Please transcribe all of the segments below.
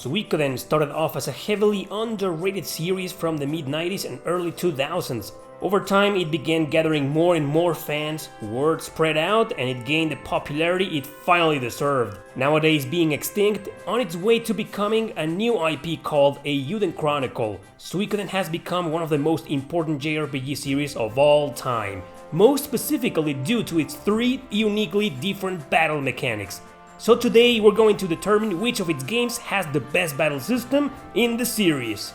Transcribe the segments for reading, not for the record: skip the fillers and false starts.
Suikoden started off as a heavily underrated series from the mid-90s and early 2000s. Over time, it began gathering more and more fans, word spread out, and it gained the popularity it finally deserved. Nowadays being extinct, on its way to becoming a new IP called A Eiyuden Chronicle, Suikoden has become one of the most important JRPG series of all time, most specifically due to its 3 uniquely different battle mechanics. So today we're going to determine which of its games has the best battle system in the series.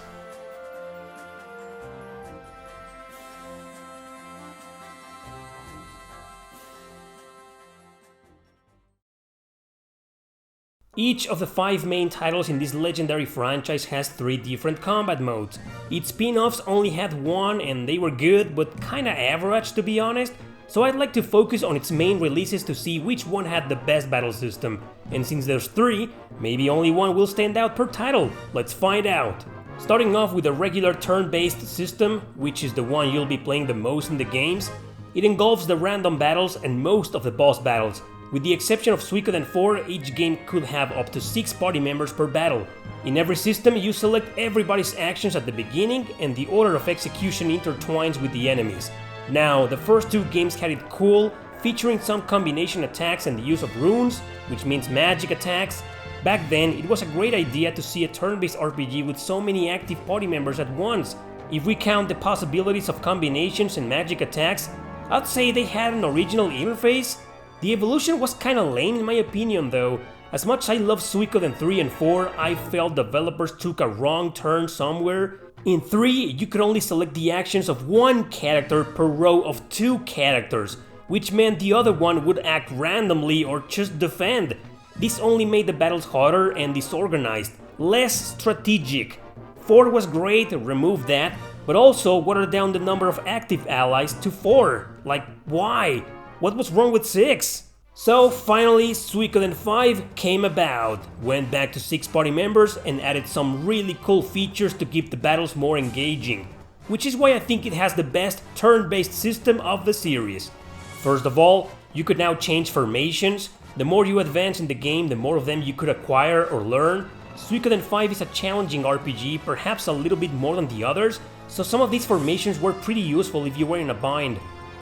Each of the 5 main titles in this legendary franchise has 3 different combat modes. Its spin-offs only had 1 and they were good, but kinda average to be honest, so I'd like to focus on its main releases to see which one had the best battle system. And since there's 3, maybe only one will stand out per title. Let's find out! Starting off with a regular turn-based system, which is the one you'll be playing the most in the games, it engulfs the random battles and most of the boss battles. With the exception of Suikoden 4, each game could have up to 6 party members per battle. In every system, you select everybody's actions at the beginning and the order of execution intertwines with the enemies. Now, the first 2 games had it cool, featuring some combination attacks and the use of runes, which means magic attacks. Back then, it was a great idea to see a turn-based RPG with so many active party members at once. If we count the possibilities of combinations and magic attacks, I'd say they had an original interface. The evolution was kinda lame in my opinion though. As much as I love Suikoden 3 and 4, I felt developers took a wrong turn somewhere. In 3, you could only select the actions of 1 character per row of 2 characters, which meant the other one would act randomly or just defend. This only made the battles harder and disorganized, less strategic. 4 was great, remove that, but also watered down the number of active allies to 4. Like, why? What was wrong with 6? So finally, Suikoden 5 came about, went back to 6 party members and added some really cool features to keep the battles more engaging, which is why I think it has the best turn-based system of the series. First of all, you could now change formations. The more you advance in the game, the more of them you could acquire or learn. Suikoden 5 is a challenging RPG, perhaps a little bit more than the others, so some of these formations were pretty useful if you were in a bind.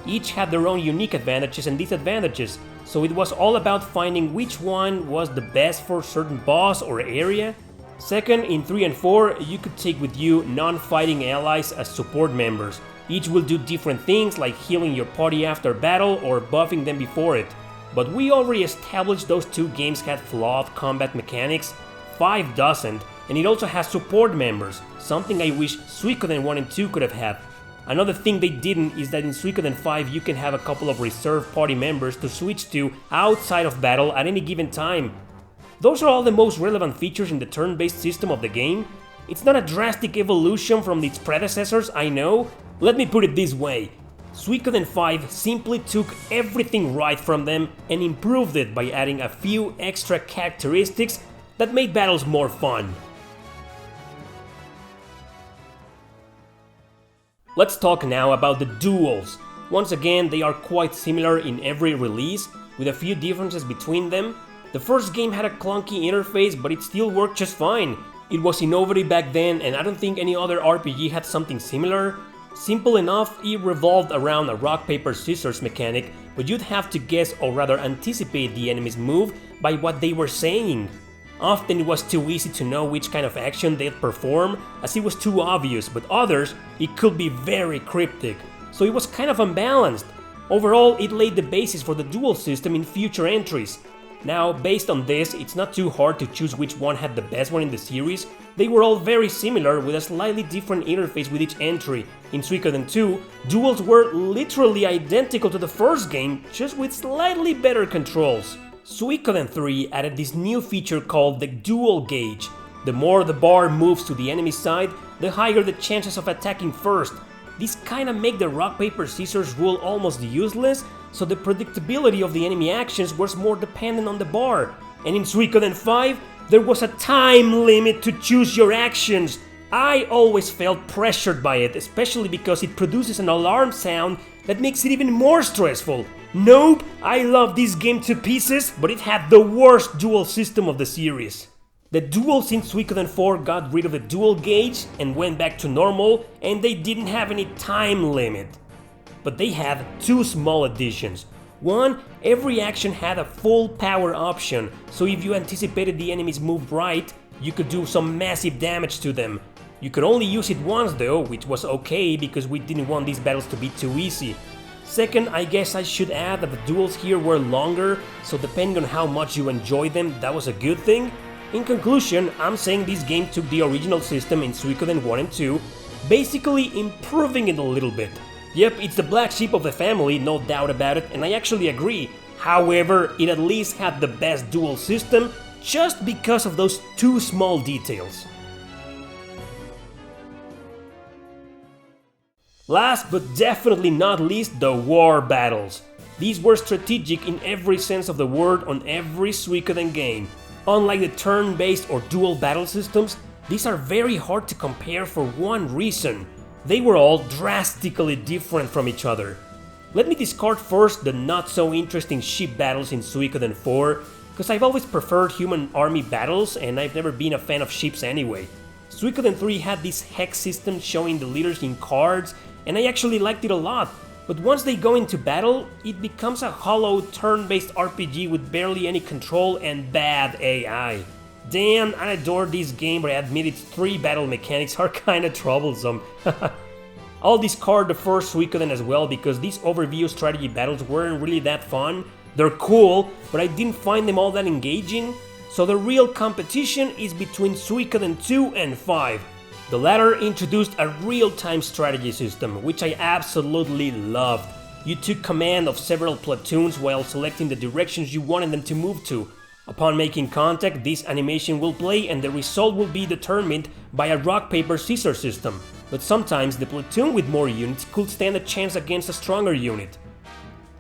Each had their own unique advantages and disadvantages, so it was all about finding which one was the best for a certain boss or area. Second, in 3 and 4, you could take with you non-fighting allies as support members. Each will do different things like healing your party after battle or buffing them before it. But we already established those 2 games had flawed combat mechanics, 5 doesn't, and it also has support members, something I wish Suikoden 1 and 2 could have had. Another thing they didn't is that in Suikoden 5 you can have a couple of reserve party members to switch to outside of battle at any given time. Those are all the most relevant features in the turn-based system of the game. It's not a drastic evolution from its predecessors, I know. Let me put it this way. Suikoden 5 simply took everything right from them and improved it by adding a few extra characteristics that made battles more fun. Let's talk now about the duels. Once again, they are quite similar in every release, with a few differences between them. The first game had a clunky interface, but it still worked just fine. It was innovative back then, and I don't think any other RPG had something similar. Simple enough, it revolved around a rock, paper, scissors mechanic, but you'd have to guess or rather anticipate the enemy's move by what they were saying. Often it was too easy to know which kind of action they'd perform, as it was too obvious, but others, it could be very cryptic, so it was kind of unbalanced. Overall, it laid the basis for the duel system in future entries. Now, based on this, it's not too hard to choose which one had the best one in the series. They were all very similar, with a slightly different interface with each entry. In Suikoden 2, duels were literally identical to the first game, just with slightly better controls. Suikoden 3 added this new feature called the duel gauge. The more the bar moves to the enemy side, the higher the chances of attacking first. This kinda make the rock, paper, scissors rule almost useless, so the predictability of the enemy actions was more dependent on the bar. And in Suikoden 5, there was a time limit to choose your actions. I always felt pressured by it, especially because it produces an alarm sound that makes it even more stressful. Nope, I love this game to pieces, but it had the worst duel system of the series. The duels in Suikoden 4 got rid of the duel gauge and went back to normal, and they didn't have any time limit. But they had two small additions. One, every action had a full power option, so if you anticipated the enemy's move right, you could do some massive damage to them. You could only use it once though, which was okay because we didn't want these battles to be too easy. Second, I guess I should add that the duels here were longer, so depending on how much you enjoy them, that was a good thing. In conclusion, I'm saying this game took the original system in Suikoden 1 and 2, basically improving it a little bit. Yep, it's the black sheep of the family, no doubt about it, and I actually agree. However, it at least had the best duel system, just because of those two small details. Last but definitely not least, the war battles. These were strategic in every sense of the word on every Suikoden game. Unlike the turn-based or dual battle systems, these are very hard to compare for one reason. They were all drastically different from each other. Let me discard first the not so interesting ship battles in Suikoden 4, because I've always preferred human army battles and I've never been a fan of ships anyway. Suikoden 3 had this hex system showing the leaders in cards, and I actually liked it a lot. But once they go into battle, it becomes a hollow turn-based RPG with barely any control and bad AI. Damn, I adore this game, but I admit its 3 battle mechanics are kinda troublesome. I'll discard the first Suikoden as well because these overview strategy battles weren't really that fun. They're cool, but I didn't find them all that engaging. So the real competition is between Suikoden 2 and 5. The latter introduced a real-time strategy system, which I absolutely loved. You took command of several platoons while selecting the directions you wanted them to move to. Upon making contact, this animation will play and the result will be determined by a rock-paper-scissors system. But sometimes the platoon with more units could stand a chance against a stronger unit.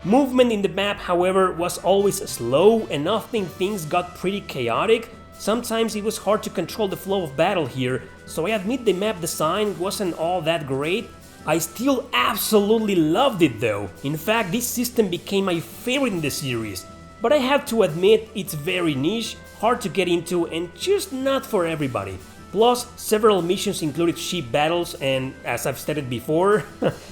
Movement in the map, however, was always slow and often things got pretty chaotic. Sometimes it was hard to control the flow of battle here, so I admit the map design wasn't all that great. I still absolutely loved it though. In fact, this system became my favorite in the series. But I have to admit, it's very niche, hard to get into and just not for everybody. Plus, several missions included ship battles and, as I've stated before,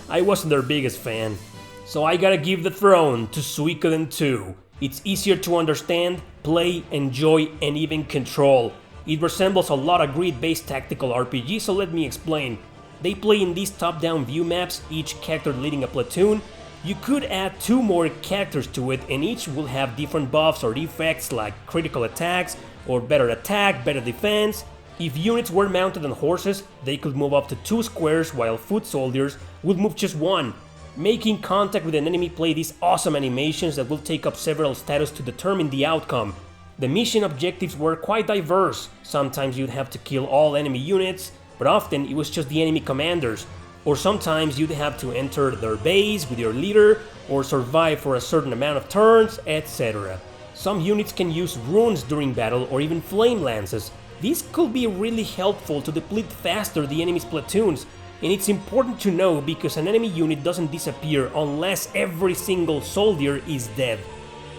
I wasn't their biggest fan. So I gotta give the throne to Suikoden 2. It's easier to understand, play, enjoy, and even control. It resembles a lot of grid-based tactical RPG, so let me explain. They play in these top-down view maps, each character leading a platoon. You could add 2 more characters to it, and each will have different buffs or effects like critical attacks, or better attack, better defense. If units were mounted on horses, they could move up to 2 squares, while foot soldiers would move just 1. Making contact with an enemy play these awesome animations that will take up several status to determine the outcome. The mission objectives were quite diverse. Sometimes you'd have to kill all enemy units, but often it was just the enemy commanders. Or sometimes you'd have to enter their base with your leader, or survive for a certain amount of turns, etc. Some units can use runes during battle or even flame lances. These could be really helpful to deplete faster the enemy's platoons. And it's important to know because an enemy unit doesn't disappear unless every single soldier is dead.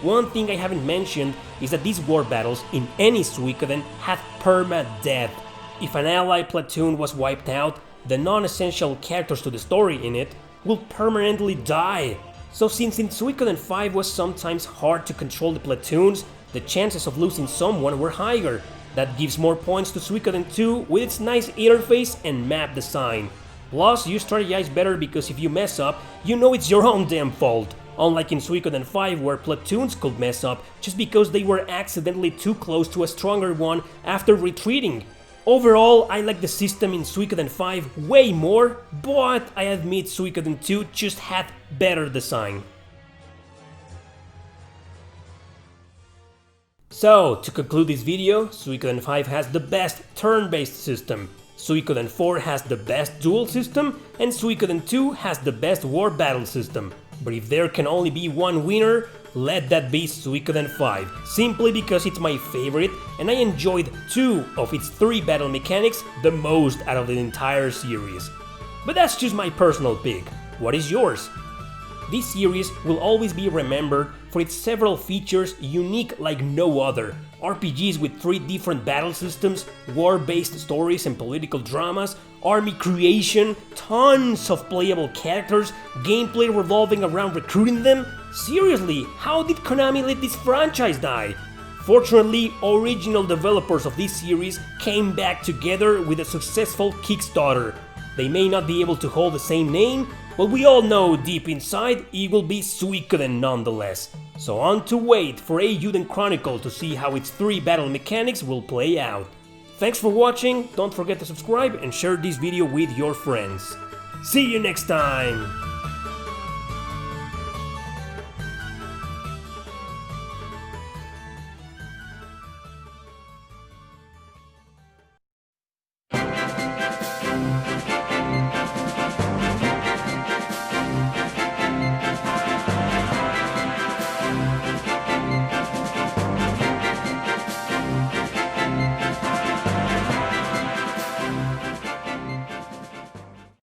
One thing I haven't mentioned is that these war battles in any Suikoden had perma-death. If an ally platoon was wiped out, the non-essential characters to the story in it will permanently die. So since in Suikoden 5 was sometimes hard to control the platoons, the chances of losing someone were higher. That gives more points to Suikoden 2 with its nice interface and map design. Plus, you strategize better because if you mess up, you know it's your own damn fault. Unlike in Suikoden 5 where platoons could mess up just because they were accidentally too close to a stronger one after retreating. Overall, I like the system in Suikoden 5 way more, but I admit Suikoden 2 just had better design. So, to conclude this video, Suikoden 5 has the best turn-based system. Suikoden 4 has the best duel system, and Suikoden 2 has the best war battle system. But if there can only be one winner, let that be Suikoden 5, simply because it's my favorite and I enjoyed 2 of its 3 battle mechanics the most out of the entire series. But that's just my personal pick. What is yours? This series will always be remembered for its several features unique like no other. RPGs with 3 different battle systems, war-based stories and political dramas, army creation, tons of playable characters, gameplay revolving around recruiting them. Seriously, how did Konami let this franchise die? Fortunately, original developers of this series came back together with a successful Kickstarter. They may not be able to hold the same name, but we all know deep inside it will be Suikoden nonetheless. So on to wait for Eiyuden Chronicle to see how its 3 battle mechanics will play out. Thanks for watching, don't forget to subscribe and share this video with your friends. See you next time!